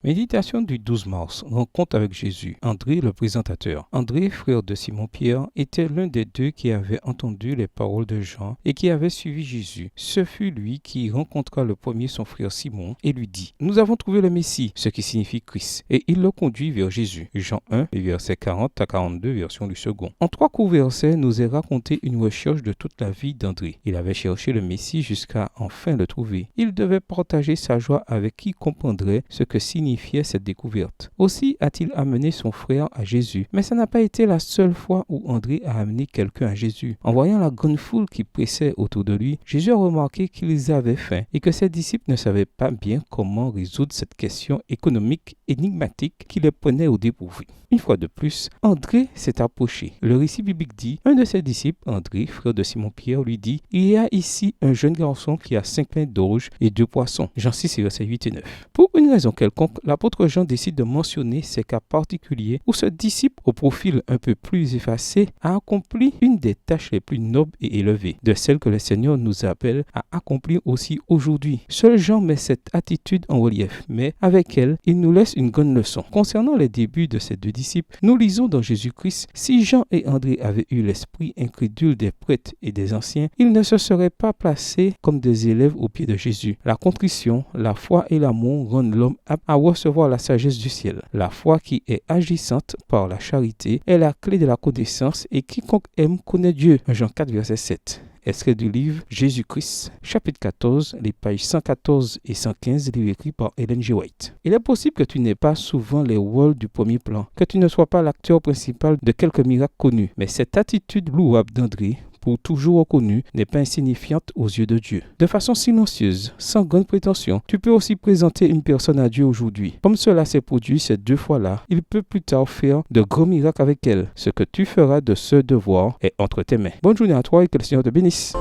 Méditation du 12 mars. Rencontre avec Jésus. André, le présentateur. André, frère de Simon-Pierre, était l'un des deux qui avait entendu les paroles de Jean et qui avait suivi Jésus. Ce fut lui qui rencontra le premier son frère Simon et lui dit: Nous avons trouvé le Messie, ce qui signifie Christ. Et il le conduit vers Jésus. Jean 1, versets 40 à 42, version du second. En 3 courts versets, nous est raconté une recherche de toute la vie d'André. Il avait cherché le Messie jusqu'à enfin le trouver. Il devait partager sa joie avec qui comprendrait ce que signifiait cette découverte. Aussi a-t-il amené son frère à Jésus. Mais ça n'a pas été la seule fois où André a amené quelqu'un à Jésus. En voyant la grande foule qui pressait autour de lui, Jésus a remarqué qu'ils avaient faim et que ses disciples ne savaient pas bien comment résoudre cette question économique énigmatique qui les prenait au dépourvu. Une fois de plus, André s'est approché. Le récit biblique dit: un de ses disciples, André, frère de Simon-Pierre, lui dit: Il y a ici un jeune garçon qui a 5 pains d'orge et 2 poissons. Jean 6, versets 8 et 9. Pour une raison quelconque, l'apôtre Jean décide de mentionner ces cas particuliers où ce disciple, au profil un peu plus effacé, a accompli une des tâches les plus nobles et élevées, de celles que le Seigneur nous appelle à accomplir aussi aujourd'hui. Seul Jean met cette attitude en relief, mais avec elle, il nous laisse une grande leçon. Concernant les débuts de ces deux disciples, nous lisons dans Jésus-Christ: si Jean et André avaient eu l'esprit incrédule des prêtres et des anciens, ils ne se seraient pas placés comme des élèves aux pieds de Jésus. La contrition, la foi et l'amour rendent l'homme apte à recevoir la sagesse du ciel. La foi qui est agissante par la charité est la clé de la connaissance, et quiconque aime connaît Dieu. Jean 4, verset 7. Extrait du livre Jésus-Christ, chapitre 14, les pages 114 et 115, livre écrit par Ellen G. White. Il est possible que tu n'aies pas souvent les rôles du premier plan, que tu ne sois pas l'acteur principal de quelques miracles connus, mais cette attitude louable d'André, pour toujours reconnu, n'est pas insignifiante aux yeux de Dieu. De façon silencieuse, sans grande prétention, tu peux aussi présenter une personne à Dieu aujourd'hui. Comme cela s'est produit ces 2 fois-là, il peut plus tard faire de grands miracles avec elle. Ce que tu feras de ce devoir est entre tes mains. Bonne journée à toi et que le Seigneur te bénisse.